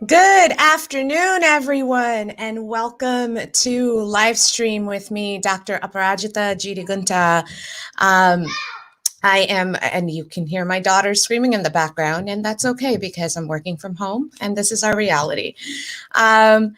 Good afternoon, everyone, and welcome to Livestream with me, Dr. Aparajita Jirigunta. Um, I am, and you can hear my daughter screaming in the background, and that's okay because I'm working from home, and this is our reality. Um,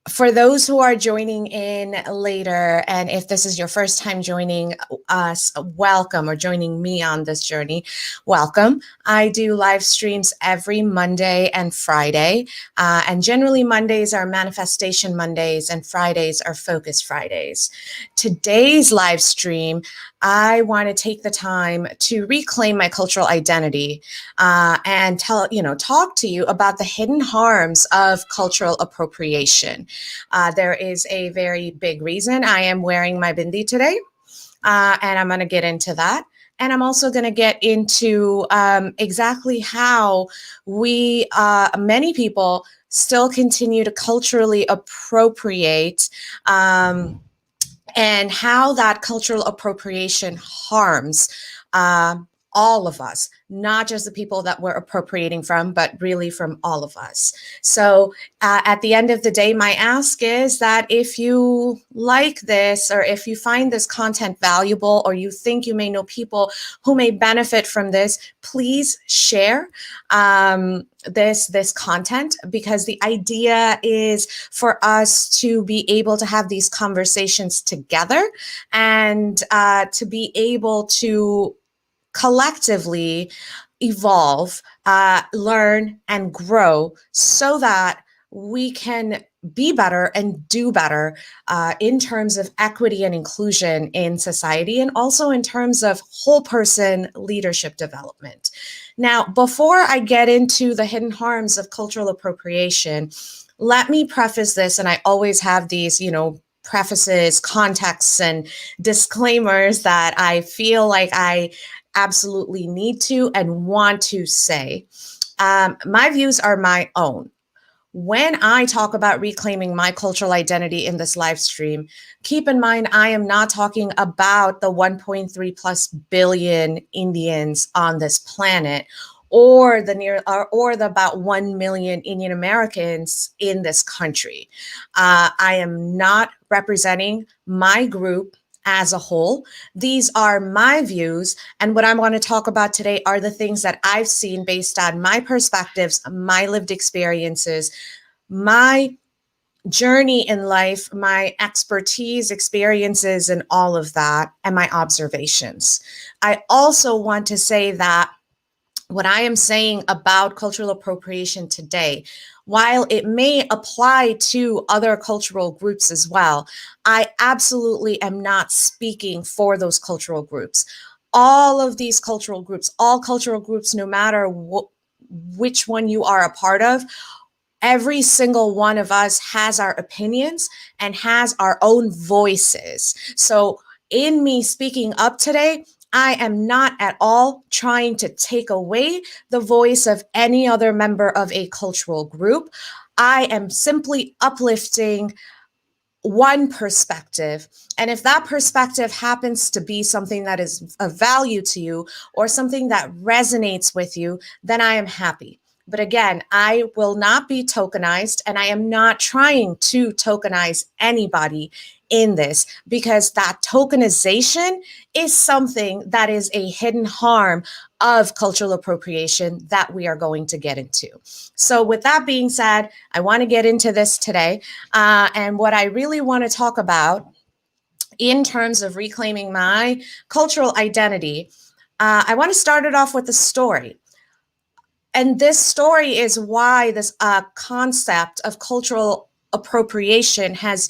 for those who are joining in later, and if this is your first time joining us, welcome, or joining me on this journey, welcome. I do live streams every Monday and Friday, and generally Mondays are Manifestation Mondays and Fridays are Focus Fridays. Today's live stream, I want to take the time to reclaim my cultural identity and talk to you about the hidden harms of cultural appropriation. There is a very big reason I am wearing my bindi today, and I'm going to get into that. And I'm also going to get into exactly how many people still continue to culturally appropriate, and how that cultural appropriation harms all of us, not just the people that we're appropriating from, but really from all of us. So at the end of the day, my ask is that if you like this, or if you find this content valuable, or you think you may know people who may benefit from this, please share this content, because the idea is for us to be able to have these conversations together, and to be able to collectively evolve, learn, and grow so that we can be better and do better in terms of equity and inclusion in society, and also in terms of whole person leadership development. Now, before I get into the hidden harms of cultural appropriation, let me preface this, and I always have these, prefaces, contexts, and disclaimers that I feel like I absolutely need to and want to say. My views are my own. When I talk about reclaiming my cultural identity in this live stream, keep in mind I am not talking about the 1.3 plus billion Indians on this planet, or the about 1 million Indian Americans in this country. I am not representing my group as a whole. These are my views, and what I want to talk about today are the things that I've seen based on my perspectives, my lived experiences, my journey in life, my expertise, experiences, and all of that, and my observations. I also want to say that what I am saying about cultural appropriation today, while it may apply to other cultural groups as well, I absolutely am not speaking for those cultural groups. All of these cultural groups, all cultural groups, no matter which one you are a part of, every single one of us has our opinions and has our own voices. So in me speaking up today, I am not at all trying to take away the voice of any other member of a cultural group. I am simply uplifting one perspective. And if that perspective happens to be something that is of value to you, or something that resonates with you, then I am happy. But again, I will not be tokenized, and I am not trying to tokenize anybody in this, because that tokenization is something that is a hidden harm of cultural appropriation that we are going to get into. So with that being said, I want to get into this today. And what I really want to talk about in terms of reclaiming my cultural identity, I want to start it off with a story. And this story is why this concept of cultural appropriation has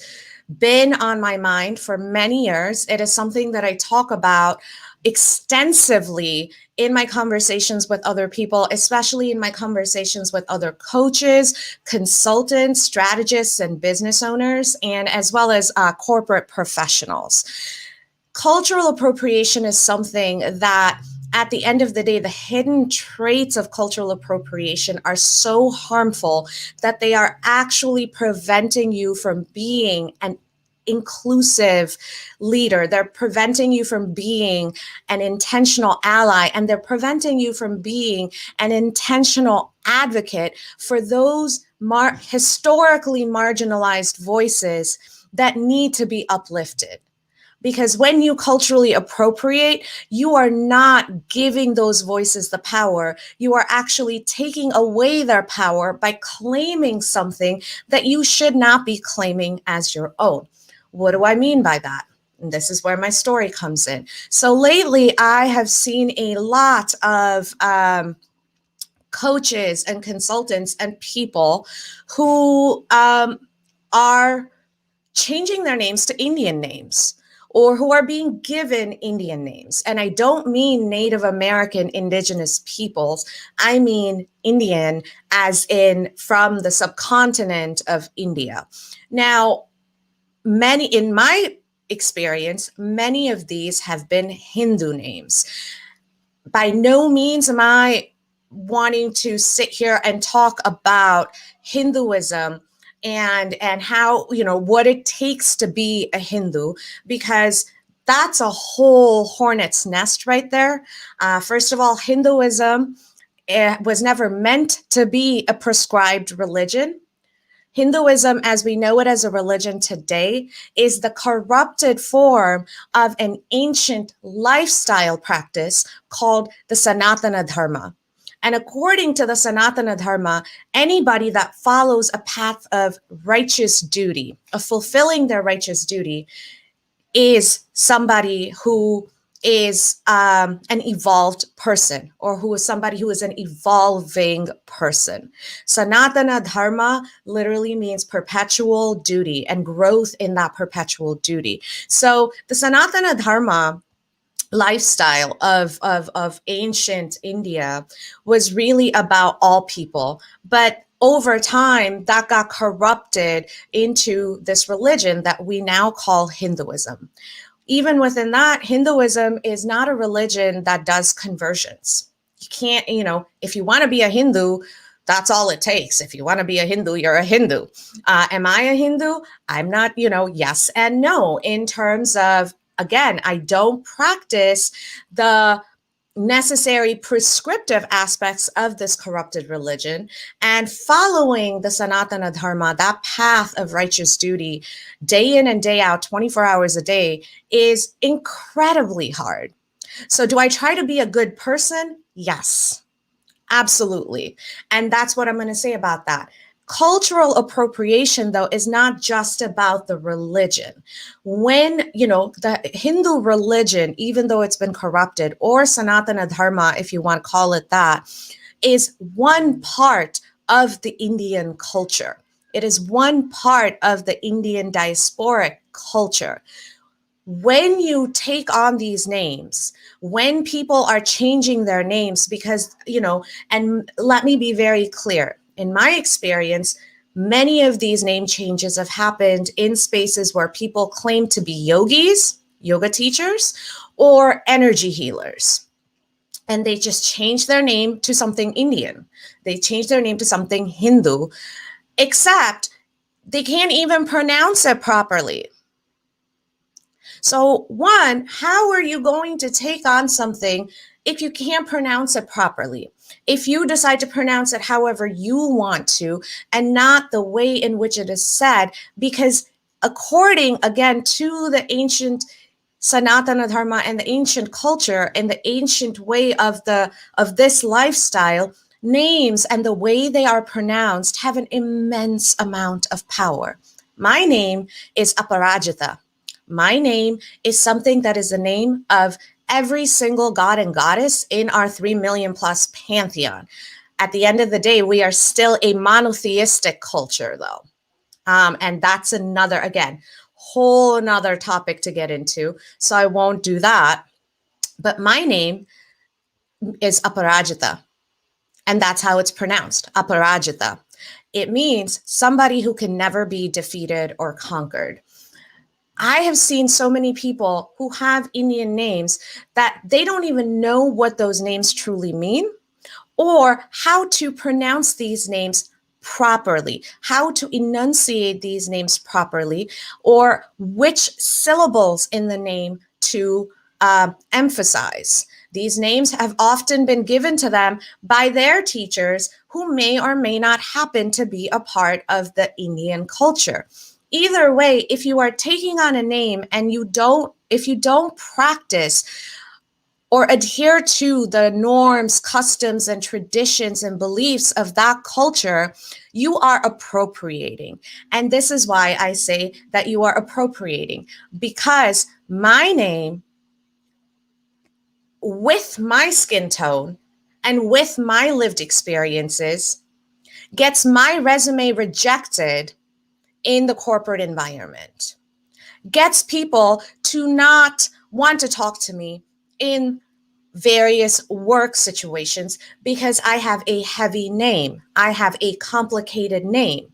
been on my mind for many years. It is something that I talk about extensively in my conversations with other people, especially in my conversations with other coaches, consultants, strategists, and business owners, and as well as corporate professionals. Cultural appropriation is something that, at the end of the day, the hidden traits of cultural appropriation are so harmful that they are actually preventing you from being an inclusive leader. They're preventing you from being an intentional ally, and they're preventing you from being an intentional advocate for those historically marginalized voices that need to be uplifted. Because when you culturally appropriate, you are not giving those voices the power. You are actually taking away their power by claiming something that you should not be claiming as your own. What do I mean by that? And this is where my story comes in. So lately, I have seen a lot of coaches and consultants and people who are changing their names to Indian names, or who are being given Indian names. And I don't mean Native American indigenous peoples. I mean Indian as in from the subcontinent of India. Now, in my experience, many of these have been Hindu names. By no means am I wanting to sit here and talk about Hinduism and how, what it takes to be a Hindu, because that's a whole hornet's nest right there. First of all, Hinduism was never meant to be a prescribed religion. Hinduism, as we know it as a religion today, is the corrupted form of an ancient lifestyle practice called the Sanatana Dharma. And according to the Sanatana Dharma, anybody that follows a path of righteous duty, of fulfilling their righteous duty, is somebody who is an evolved person, or who is somebody who is an evolving person. Sanatana Dharma literally means perpetual duty and growth in that perpetual duty. So the Sanatana Dharma lifestyle of ancient India was really about all people. But over time, that got corrupted into this religion that we now call Hinduism. Even within that, Hinduism is not a religion that does conversions. You can't, if you want to be a Hindu, that's all it takes. If you want to be a Hindu, you're a Hindu. Am I a Hindu? I'm not, yes and no, in terms of, again, I don't practice the necessary prescriptive aspects of this corrupted religion, and following the Sanatana Dharma, that path of righteous duty, day in and day out, 24 hours a day, is incredibly hard. So do I try to be a good person? Yes, absolutely. And that's what I'm going to say about that. Cultural appropriation, though, is not just about the religion. When, the Hindu religion, even though it's been corrupted, or Sanatana Dharma, if you want to call it that, is one part of the Indian culture. It is one part of the Indian diasporic culture. When you take on these names, when people are changing their names, because, and let me be very clear, in my experience, many of these name changes have happened in spaces where people claim to be yogis, yoga teachers, or energy healers. And they just change their name to something Indian. They change their name to something Hindu, except they can't even pronounce it properly. So one, how are you going to take on something if you can't pronounce it properly? If you decide to pronounce it however you want to, and not the way in which it is said, because according, again, to the ancient Sanatana Dharma and the ancient culture and the ancient way of this lifestyle, names and the way they are pronounced have an immense amount of power. My name is Aparajita. My name is something that is the name of every single god and goddess in our 3 million plus pantheon. At the end of the day, we are still a monotheistic culture, though. And that's another, again, whole another topic to get into. So I won't do that. But my name is Aparajita. And that's how it's pronounced, Aparajita. It means somebody who can never be defeated or conquered. I have seen so many people who have Indian names that they don't even know what those names truly mean or how to pronounce these names properly, how to enunciate these names properly, or which syllables in the name to emphasize. These names have often been given to them by their teachers who may or may not happen to be a part of the Indian culture. Either way, if you are taking on a name and if you don't practice or adhere to the norms, customs, and traditions and beliefs of that culture, you are appropriating. And this is why I say that you are appropriating, because my name, with my skin tone and with my lived experiences, gets my resume rejected in the corporate environment, gets people to not want to talk to me in various work situations because I have a heavy name. I have a complicated name.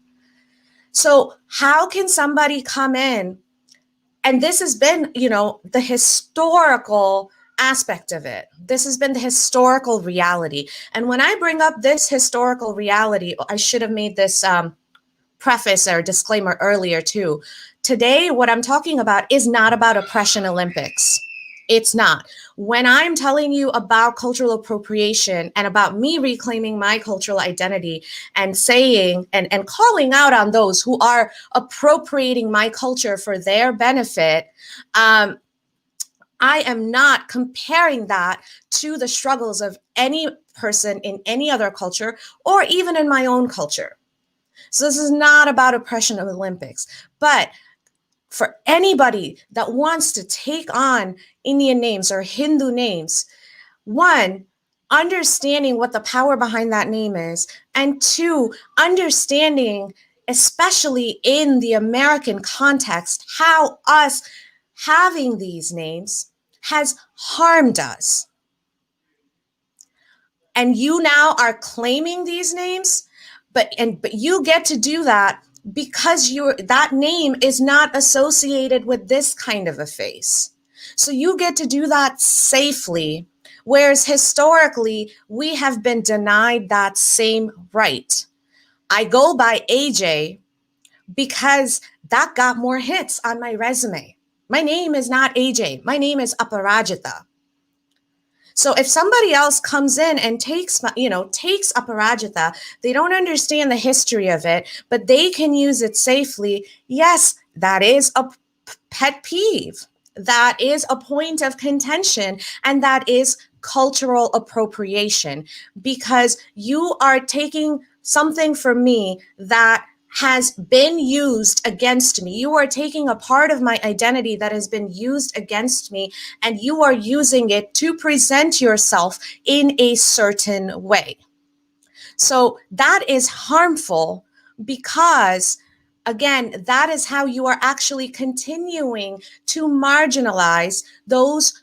So how can somebody come in? And this has been, the historical aspect of it. This has been the historical reality. And when I bring up this historical reality, I should have made this preface or disclaimer earlier too. Today, what I'm talking about is not about oppression Olympics. It's not. When I'm telling you about cultural appropriation and about me reclaiming my cultural identity and saying and calling out on those who are appropriating my culture for their benefit, I am not comparing that to the struggles of any person in any other culture or even in my own culture. So this is not about oppression of Olympics, but for anybody that wants to take on Indian names or Hindu names, one, understanding what the power behind that name is, and two, understanding, especially in the American context, how us having these names has harmed us. And you now are claiming these names, but you get to do that because that name is not associated with this kind of a face. So you get to do that safely, whereas historically we have been denied that same right. I go by AJ because that got more hits on my resume. My name is not AJ. My name is Aparajita. So if somebody else comes in and takes Aparajita, they don't understand the history of it, but they can use it safely. Yes, that is a pet peeve. That is a point of contention, and that is cultural appropriation, because you are taking something from me that has been used against me. You are taking a part of my identity that has been used against me, and you are using it to present yourself in a certain way. So that is harmful because, again, that is how you are actually continuing to marginalize those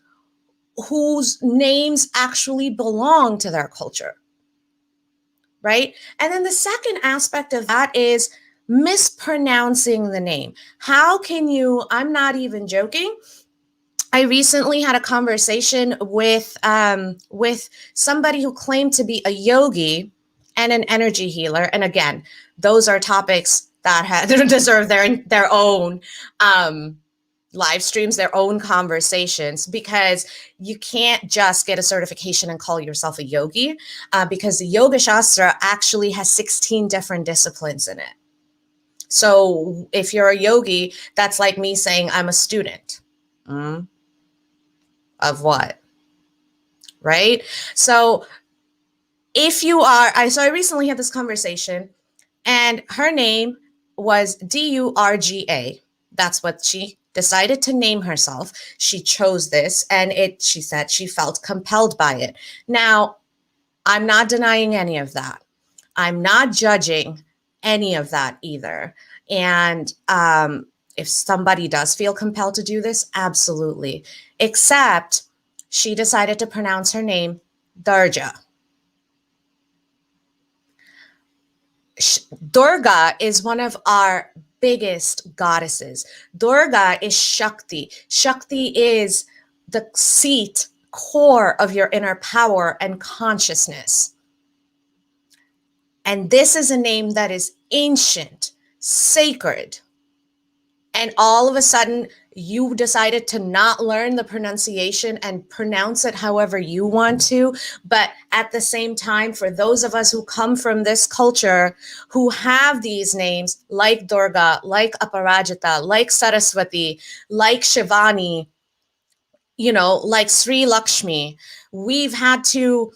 whose names actually belong to their culture. Right? And then the second aspect of that is mispronouncing the name. How can you, I'm not even joking. I recently had a conversation with somebody who claimed to be a yogi and an energy healer. And again, those are topics that deserve their own live streams, their own conversations, because you can't just get a certification and call yourself a yogi, because the Yoga Shastra actually has 16 different disciplines in it. So if you're a yogi, that's like me saying I'm a student. Of what? Right? So if you are, I recently had this conversation, and her name was Durga. That's what she decided to name herself. She chose this, and she said she felt compelled by it. Now, I'm not denying any of that. I'm not judging any of that either. And if somebody does feel compelled to do this, absolutely. Except she decided to pronounce her name Durga. Durga is one of our biggest goddesses. Durga is Shakti. Shakti is the core of your inner power and consciousness. And this is a name that is ancient, sacred. And all of a sudden, you decided to not learn the pronunciation and pronounce it however you want to. But at the same time, for those of us who come from this culture, who have these names like Durga, like Aparajita, like Saraswati, like Shivani, like Sri Lakshmi, we've had to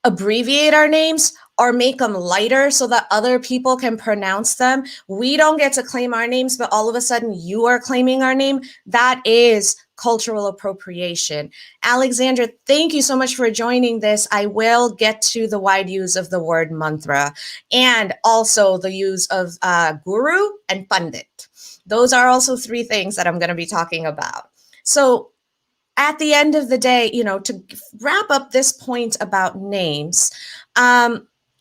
abbreviate our names or make them lighter so that other people can pronounce them. We don't get to claim our names, but all of a sudden you are claiming our name. That is cultural appropriation. Alexandra, thank you so much for joining this. I will get to the wide use of the word mantra and also the use of guru and pandit. Those are also three things that I'm going to be talking about. So at the end of the day, to wrap up this point about names,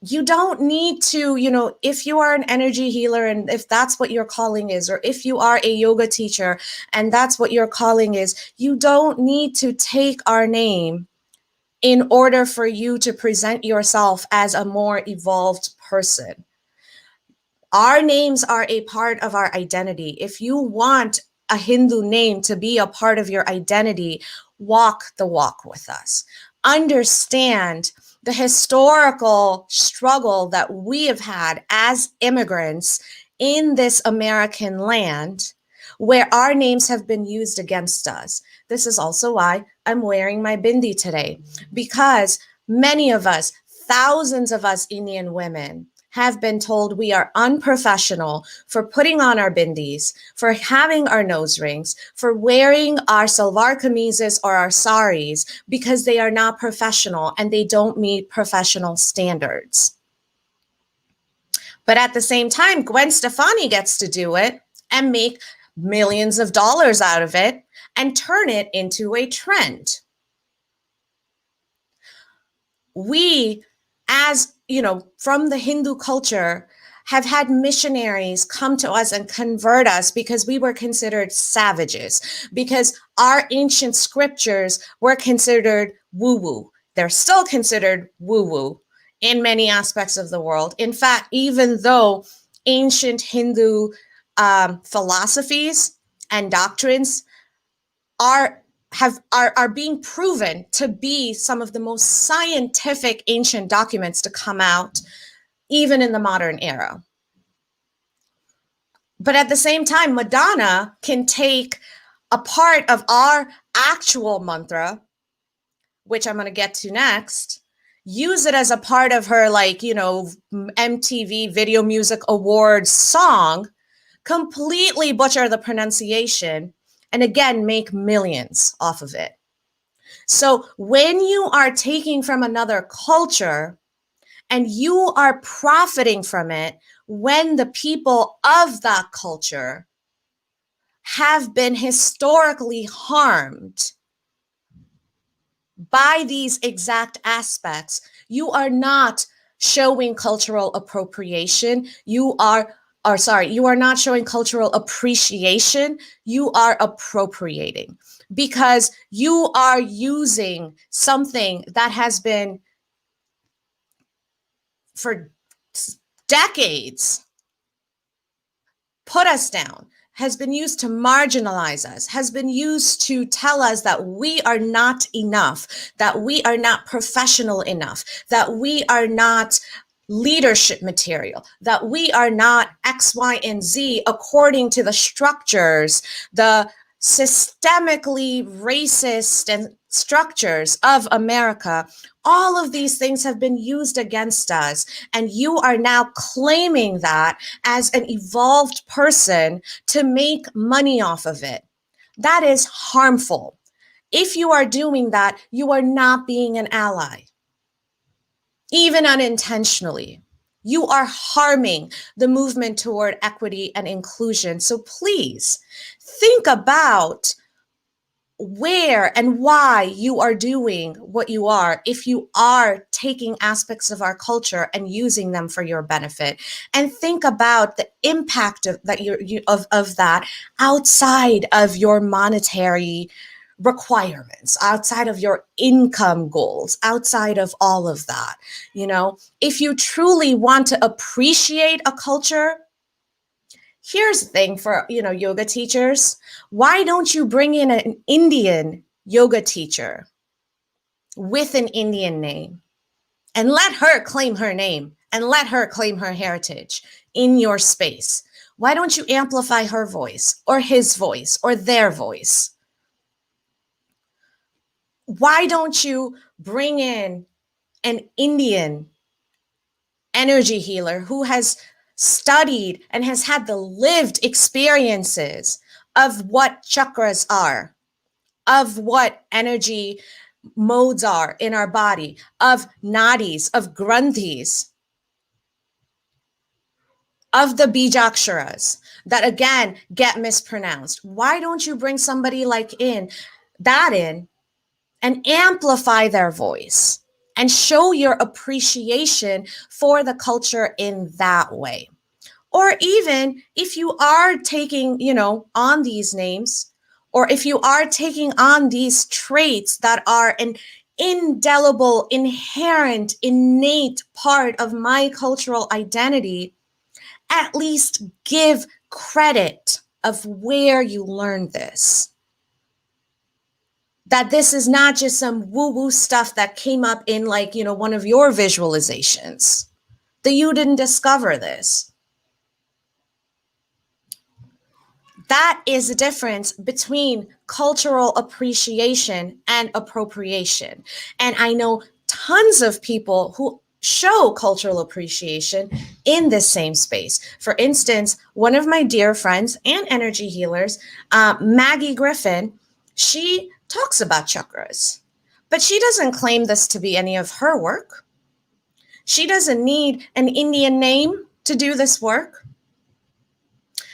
you don't need to, if you are an energy healer and if that's what your calling is, or if you are a yoga teacher and that's what your calling is, you don't need to take our name in order for you to present yourself as a more evolved person. Our names are a part of our identity. If you want a Hindu name to be a part of your identity, walk the walk with us. Understand the historical struggle that we have had as immigrants in this American land, where our names have been used against us. This is also why I'm wearing my bindi today, because many of us, thousands of us Indian women, have been told we are unprofessional for putting on our bindis, for having our nose rings, for wearing our salwar kameezes or our saris, because they are not professional and they don't meet professional standards. But at the same time, Gwen Stefani gets to do it and make millions of dollars out of it and turn it into a trend. We, as from the Hindu culture, have had missionaries come to us and convert us because we were considered savages, because our ancient scriptures were considered woo-woo. They're still considered woo-woo in many aspects of the world. In fact, even though ancient Hindu philosophies and doctrines are being proven to be some of the most scientific ancient documents to come out, even in the modern era. But at the same time, Madonna can take a part of our actual mantra, which I'm going to get to next, use it as a part of her, MTV Video Music Awards song, completely butcher the pronunciation, and again, make millions off of it. So when you are taking from another culture and you are profiting from it, when the people of that culture have been historically harmed by these exact aspects, you are not showing cultural appropriation. You are not showing cultural appreciation. You are appropriating, because you are using something that has been for decades put us down, has been used to marginalize us, has been used to tell us that we are not enough, that we are not professional enough, that we are not leadership material, that we are not X, Y, and Z according to the structures, the systemically racist and structures of America. All of these things have been used against us, and you are now claiming that as an evolved person to make money off of it. That is harmful. If you are doing that, you are not being an ally, even unintentionally. You are harming the movement toward equity and inclusion. So please think about where and why you are doing what you are, if you are taking aspects of our culture and using them for your benefit. And think about the impact of that outside of your monetary requirements, outside of your income goals, outside of all of that. If you truly want to appreciate a culture, here's the thing for, yoga teachers. Why don't you bring in an Indian yoga teacher with an Indian name and let her claim her name and let her claim her heritage in your space? Why don't you amplify her voice or his voice or their voice? Why don't you bring in an Indian energy healer who has studied and has had the lived experiences of what chakras are, of what energy modes are in our body, of nadis, of granthis, of the bijaksharas that again get mispronounced? Why don't you bring somebody like that in and amplify their voice and show your appreciation for the culture in that way? Or even if you are taking, on these names, or if you are taking on these traits that are an indelible, inherent, innate part of my cultural identity, at least give credit of where you learned this. That this is not just some woo-woo stuff that came up in one of your visualizations, that you didn't discover this. That is the difference between cultural appreciation and appropriation. And I know tons of people who show cultural appreciation in this same space. For instance, one of my dear friends and energy healers, Maggie Griffin, she talks about chakras, but she doesn't claim this to be any of her work. She doesn't need an Indian name to do this work.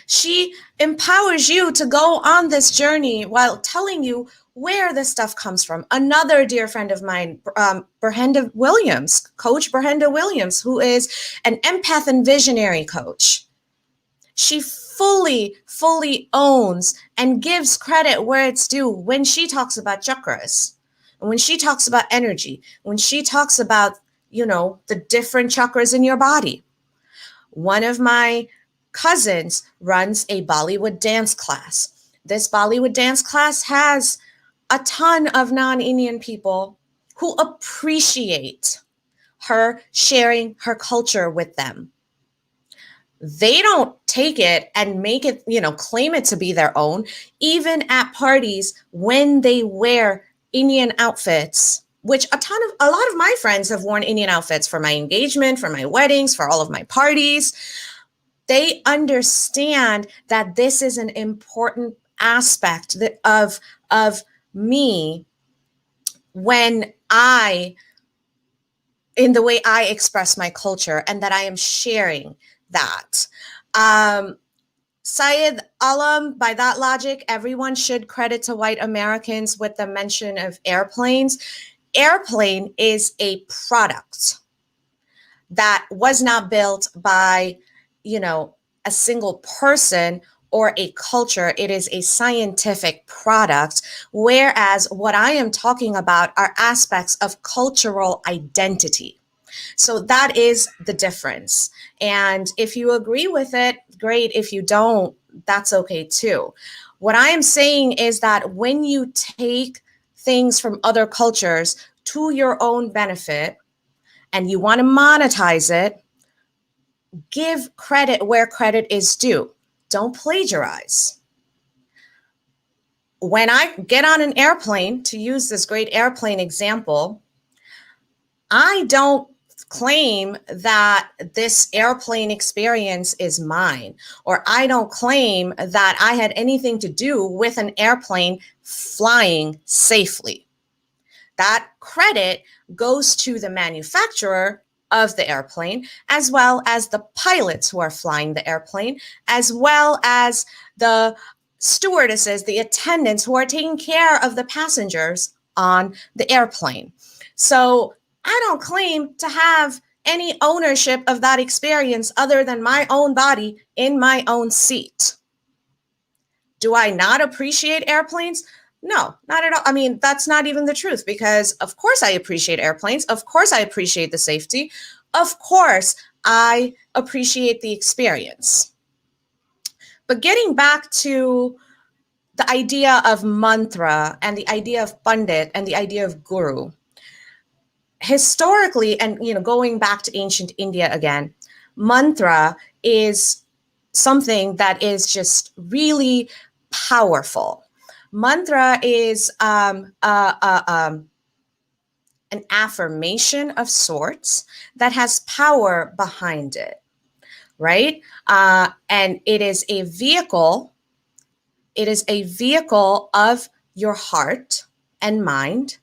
She empowers you to go on this journey while telling you where this stuff comes from. Another dear friend of mine, Brenda Williams, Coach Brenda Williams, who is an empath and visionary coach. She fully owns and gives credit where it's due when she talks about chakras, and when she talks about energy, when she talks about, the different chakras in your body. One of my cousins runs a Bollywood dance class. This Bollywood dance class has a ton of non-Indian people who appreciate her sharing her culture with them. They don't take it and make it, claim it to be their own. Even at parties when they wear Indian outfits, which a lot of my friends have worn Indian outfits for my engagement, for my weddings, for all of my parties. They understand that this is an important aspect of me when in the way I express my culture, and that I am sharing that. Syed Alam, by that logic, everyone should credit to white Americans with the mention of airplanes. Airplane is a product that was not built by a single person or a culture. It is a scientific product, whereas what I am talking about are aspects of cultural identity. So that is the difference. And if you agree with it, great. If you don't, that's okay too. What I am saying is that when you take things from other cultures to your own benefit and you want to monetize it, give credit where credit is due. Don't plagiarize. When I get on an airplane, to use this great airplane example, I don't claim that this airplane experience is mine, or I don't claim that I had anything to do with an airplane flying safely. That credit goes to the manufacturer of the airplane, as well as the pilots who are flying the airplane, as well as the stewardesses, the attendants who are taking care of the passengers on the airplane. So I don't claim to have any ownership of that experience other than my own body in my own seat. Do I not appreciate airplanes? No, not at all. I mean, that's not even the truth, because of course I appreciate airplanes. Of course I appreciate the safety. Of course I appreciate the experience. But getting back to the idea of mantra and the idea of pandit and the idea of guru, historically, and going back to ancient India again, mantra is something that is just really powerful. Mantra is an affirmation of sorts that has power behind it, right? And it is a vehicle. It is a vehicle of your heart and mind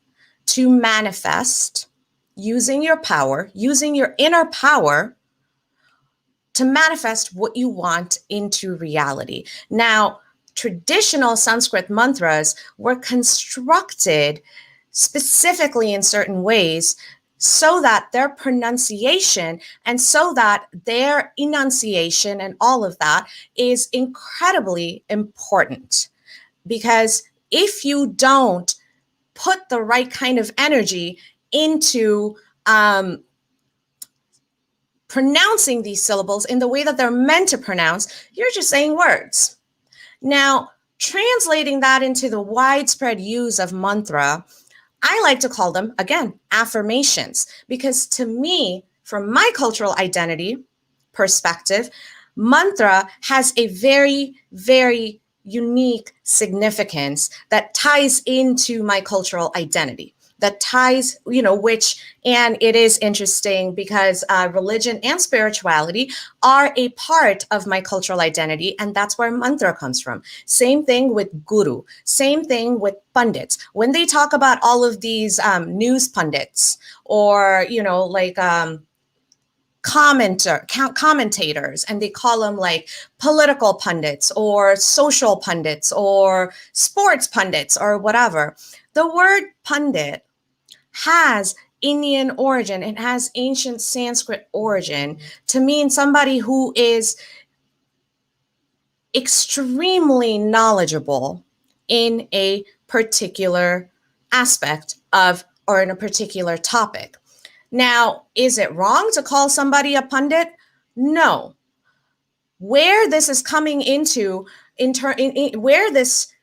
to manifest, using your power, using your inner power to manifest what you want into reality. Now, traditional Sanskrit mantras were constructed specifically in certain ways so that their pronunciation and so that their enunciation and all of that is incredibly important. Because if you don't put the right kind of energy into pronouncing these syllables in the way that they're meant to pronounce, you're just saying words. Now, translating that into the widespread use of mantra, I like to call them, again, affirmations, because to me, from my cultural identity perspective, mantra has a very, very unique significance that ties into my cultural identity, that ties, and it is interesting because religion and spirituality are a part of my cultural identity, and that's where mantra comes from. Same thing with guru, same thing with pundits. When they talk about all of these news pundits or, commentators, and they call them like political pundits or social pundits or sports pundits or whatever. The word pundit has Indian origin. It has ancient Sanskrit origin to mean somebody who is extremely knowledgeable in a particular aspect of, or in a particular topic. Now, is it wrong to call somebody a pundit? No. Where this is coming into, where this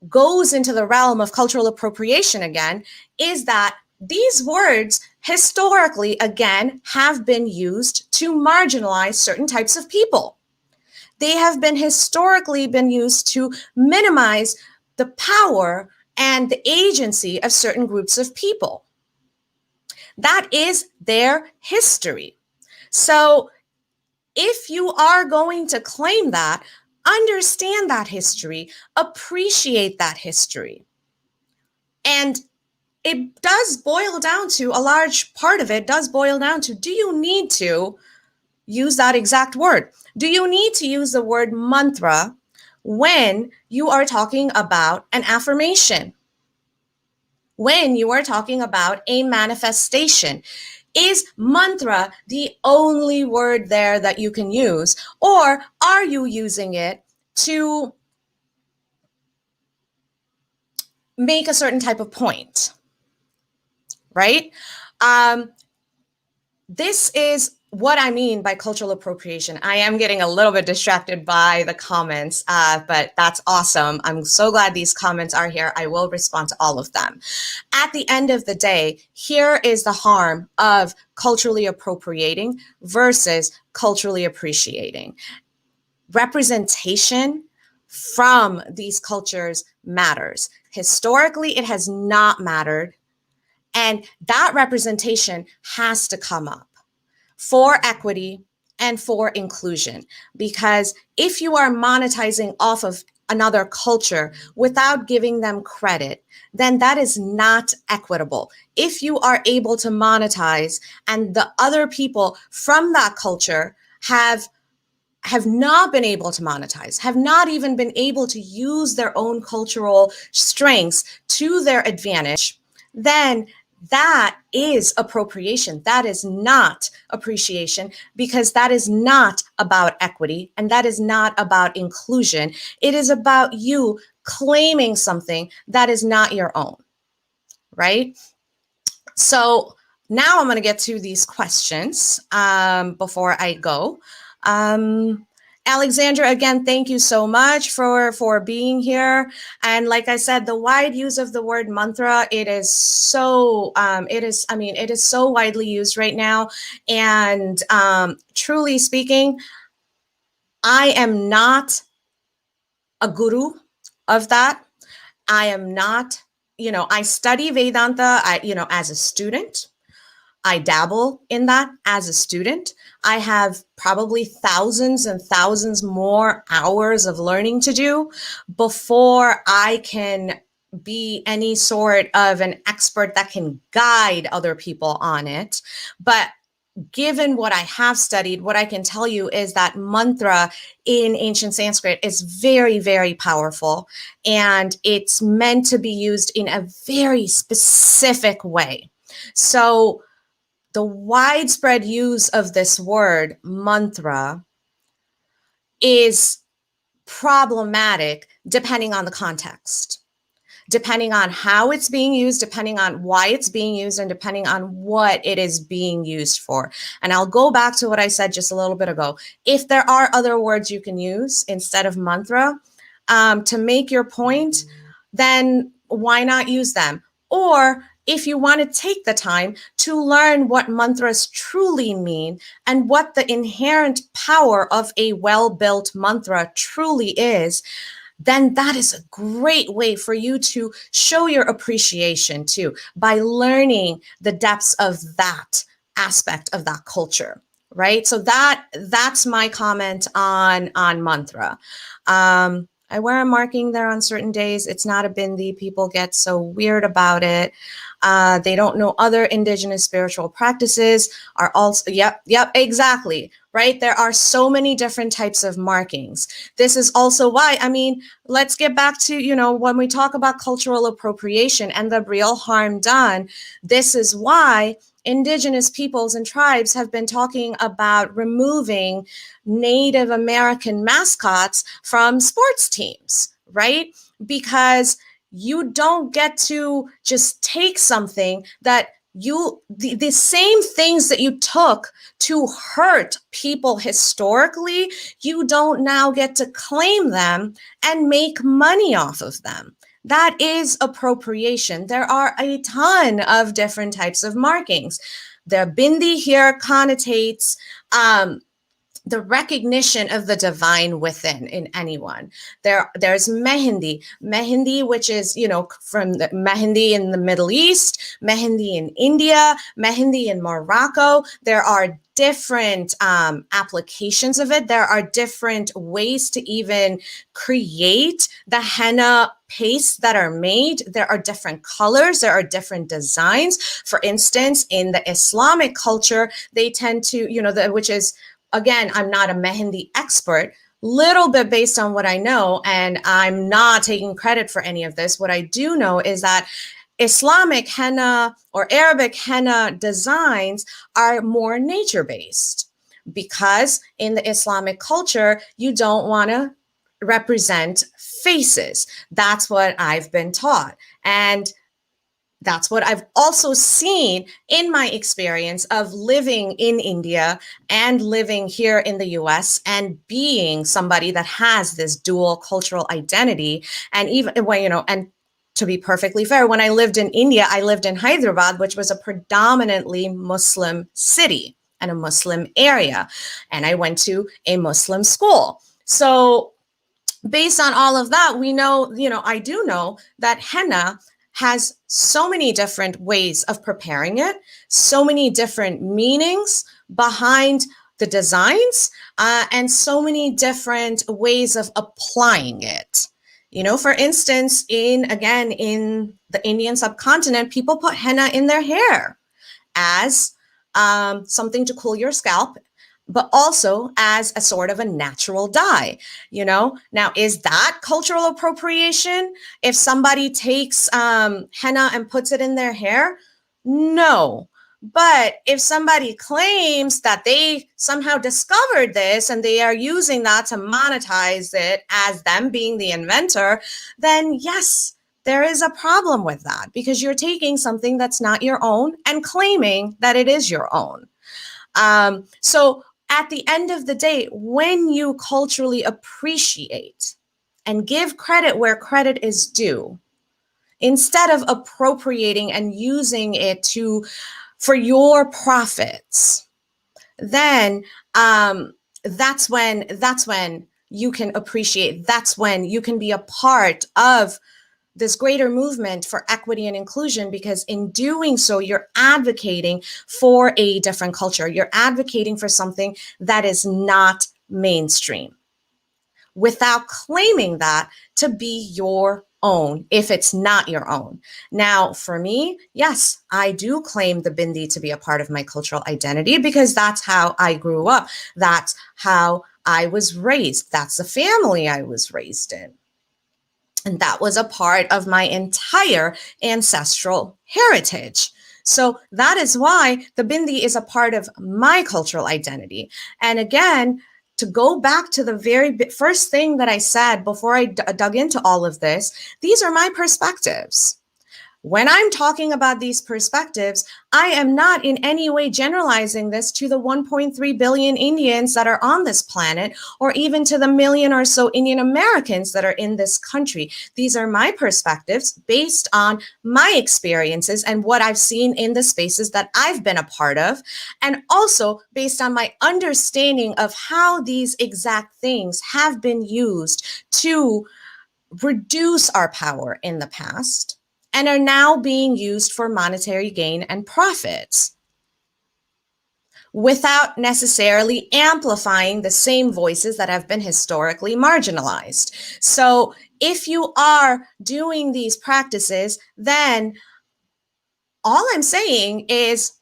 goes into the realm of cultural appropriation again, is that these words historically, again, have been used to marginalize certain types of people. They have been historically been used to minimize the power and the agency of certain groups of people. That is their history. So if you are going to claim that, understand that history, appreciate that history. And it does boil down to, a large part of it does boil down to, do you need to use that exact word? Do you need to use the word mantra when you are talking about an affirmation? When you are talking about a manifestation? Is mantra the only word there that you can use? Or are you using it to make a certain type of point? Right? This is what I mean by cultural appropriation. I am getting a little bit distracted by the comments, but that's awesome. I'm so glad these comments are here. I will respond to all of them. At the end of the day, here is the harm of culturally appropriating versus culturally appreciating. Representation from these cultures matters. Historically, it has not mattered. And that representation has to come up for equity and for inclusion. Because if you are monetizing off of another culture without giving them credit, then that is not equitable. If you are able to monetize and the other people from that culture have not been able to monetize, have not even been able to use their own cultural strengths to their advantage, then that is appropriation. That is not appreciation, because that is not about equity and that is not about inclusion. It is about you claiming something that is not your own, right? So now I'm going to get to these questions before I go. Alexandra, again, thank you so much for being here. And like I said, the wide use of the word mantra, it is so widely used right now. And truly speaking, I am not a guru of that. I am not, I study Vedanta, as a student. I dabble in that as a student. I have probably thousands and thousands more hours of learning to do before I can be any sort of an expert that can guide other people on it. But given what I have studied, what I can tell you is that mantra in ancient Sanskrit is very, very powerful, and it's meant to be used in a very specific way. So the widespread use of this word mantra is problematic depending on the context, depending on how it's being used, depending on why it's being used, and depending on what it is being used for. And I'll go back to what I said just a little bit ago. If there are other words you can use instead of mantra to make your point, then why not use them? Or if you want to take the time to learn what mantras truly mean and what the inherent power of a well-built mantra truly is, then that is a great way for you to show your appreciation too, by learning the depths of that aspect of that culture, right? So that's my comment on mantra. I wear a marking there on certain days. It's not a bindi. People get so weird about it. They don't know other indigenous spiritual practices are also, yep, exactly, right? There are so many different types of markings. This is also why, let's get back to, when we talk about cultural appropriation and the real harm done, this is why indigenous peoples and tribes have been talking about removing Native American mascots from sports teams, right? Because you don't get to just take something that the same things that you took to hurt people historically, you don't now get to claim them and make money off of them. That is appropriation. There are a ton of different types of markings. The bindi here connotates the recognition of the divine within in anyone. There's mehendi, which is, from the mehendi in the Middle East, mehendi in India, mehendi in Morocco. There are different applications of it. There are different ways to even create the henna pastes that are made. There are different colors. There are different designs. For instance, in the Islamic culture, they tend to, which is, again, I'm not a mehendi expert, little bit based on what I know, and I'm not taking credit for any of this. What I do know is that Islamic henna or Arabic henna designs are more nature-based, because in the Islamic culture, you don't want to represent faces. That's what I've been taught. And that's what I've also seen in my experience of living in India and living here in the US and being somebody that has this dual cultural identity. And even when, and to be perfectly fair, when I lived in India, I lived in Hyderabad, which was a predominantly Muslim city and a Muslim area. And I went to a Muslim school. So based on all of that, we know, I do know that henna has so many different ways of preparing it, so many different meanings behind the designs, and so many different ways of applying it. For instance, in the Indian subcontinent, people put henna in their hair as something to cool your scalp, but also as a sort of a natural dye, Now, is that cultural appropriation? If somebody takes henna and puts it in their hair? No, But if somebody claims that they somehow discovered this and they are using that to monetize it as them being the inventor, then yes, there is a problem with that, because you're taking something that's not your own and claiming that it is your own. So at the end of the day, when you culturally appreciate and give credit where credit is due, instead of appropriating and using it for your profits, then that's when you can appreciate. That's when you can be a part of this greater movement for equity and inclusion, because in doing so, you're advocating for a different culture. You're advocating for something that is not mainstream, without claiming that to be your own if it's not your own. Now, for me, yes, I do claim the bindi to be a part of my cultural identity, because that's how I grew up. That's how I was raised. That's the family I was raised in. And that was a part of my entire ancestral heritage. So that is why the bindi is a part of my cultural identity. And again, to go back to the very first thing that I said before I dug into all of this, these are my perspectives. When I'm talking about these perspectives, I am not in any way generalizing this to the 1.3 billion Indians that are on this planet, or even to the million or so Indian Americans that are in this country. These are my perspectives based on my experiences and what I've seen in the spaces that I've been a part of, and also based on my understanding of how these exact things have been used to reduce our power in the past, and are now being used for monetary gain and profits, without necessarily amplifying the same voices that have been historically marginalized. So if you are doing these practices, then all I'm saying is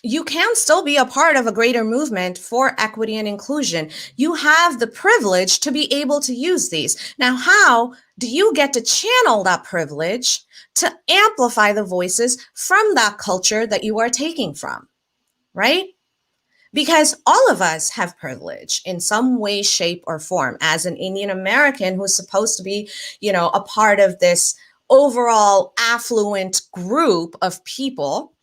you can still be a part of a greater movement for equity and inclusion. You have the privilege to be able to use these. Now, how do you get to channel that privilege to amplify the voices from that culture that you are taking from, right? Because all of us have privilege in some way, shape, or form. As an Indian American who's supposed to be, a part of this overall affluent group of people,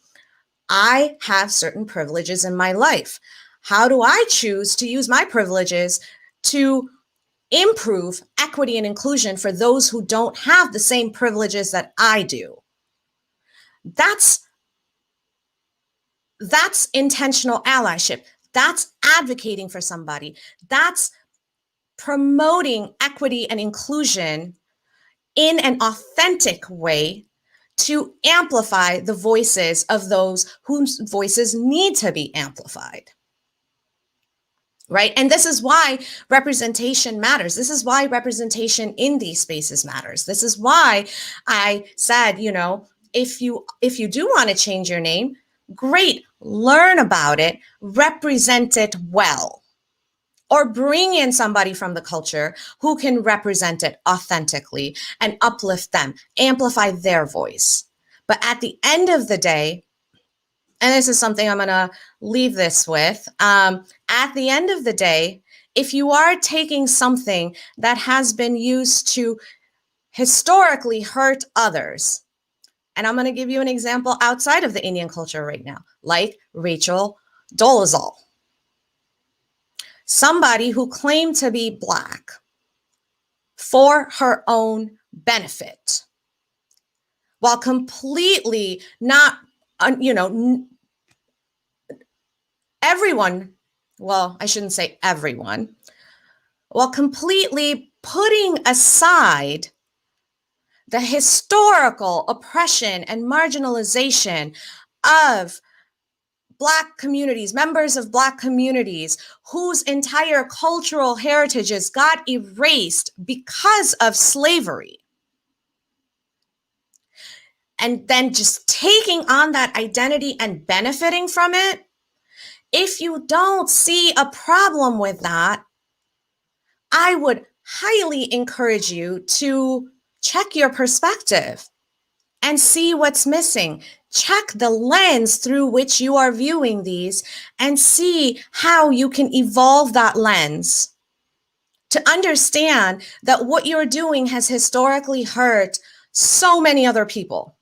I have certain privileges in my life. How do I choose to use my privileges to improve equity and inclusion for those who don't have the same privileges that I do? That's intentional allyship. That's advocating for somebody. That's promoting equity and inclusion in an authentic way to amplify the voices of those whose voices need to be amplified. Right? And this is why representation matters. This is why representation in these spaces matters. This is why I said, if you do want to change your name, great, learn about it, represent it well, or bring in somebody from the culture who can represent it authentically and uplift them, amplify their voice. But at the end of the day, and this is something I'm going to leave this with, at the end of the day, if you are taking something that has been used to historically hurt others, and I'm going to give you an example outside of the Indian culture right now, like Rachel Dolezal, somebody who claimed to be Black for her own benefit, while completely not, everyone, well, I shouldn't say everyone, while completely putting aside the historical oppression and marginalization of Black communities, members of Black communities whose entire cultural heritages got erased because of slavery. And then just taking on that identity and benefiting from it. If you don't see a problem with that, I would highly encourage you to check your perspective and see what's missing. check the lens through which you are viewing these and see how you can evolve that lens to understand that what you're doing has historically hurt so many other people.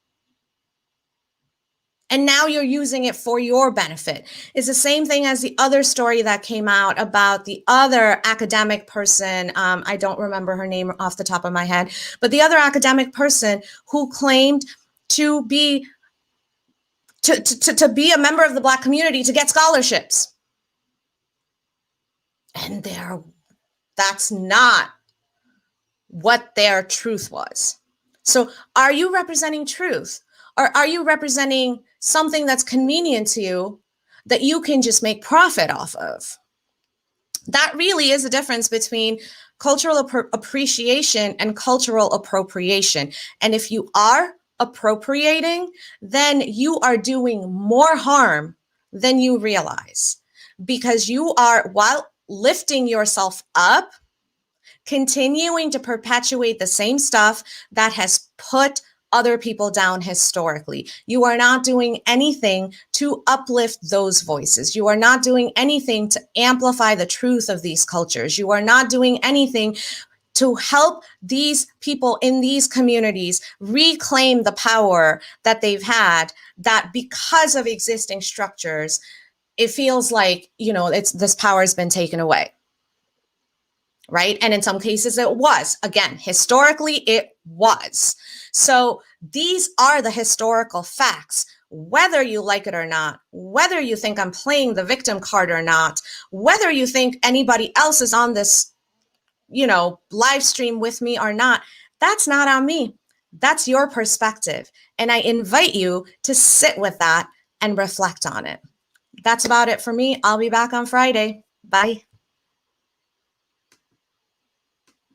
And now you're using it for your benefit. It's the same thing as the other story that came out about the other academic person. I don't remember her name off the top of my head, but the other academic person who claimed to be to be a member of the Black community to get scholarships. And that's not what their truth was. So are you representing truth? Or are you representing something that's convenient to you that you can just make profit off of? That really is a difference between cultural appreciation and cultural appropriation. And if you are appropriating, then you are doing more harm than you realize, because you are, while lifting yourself up, continuing to perpetuate the same stuff that has put other people down historically. You are not doing anything to uplift those voices. You are not doing anything to amplify the truth of these cultures. You are not doing anything to help these people in these communities reclaim the power that they've had, that because of existing structures, it feels like, this power has been taken away. Right? And in some cases it was. Again, historically it was. So these are the historical facts, whether you like it or not, whether you think I'm playing the victim card or not, whether you think anybody else is on this, live stream with me or not, that's not on me. That's your perspective. And I invite you to sit with that and reflect on it. That's about it for me. I'll be back on Friday. Bye.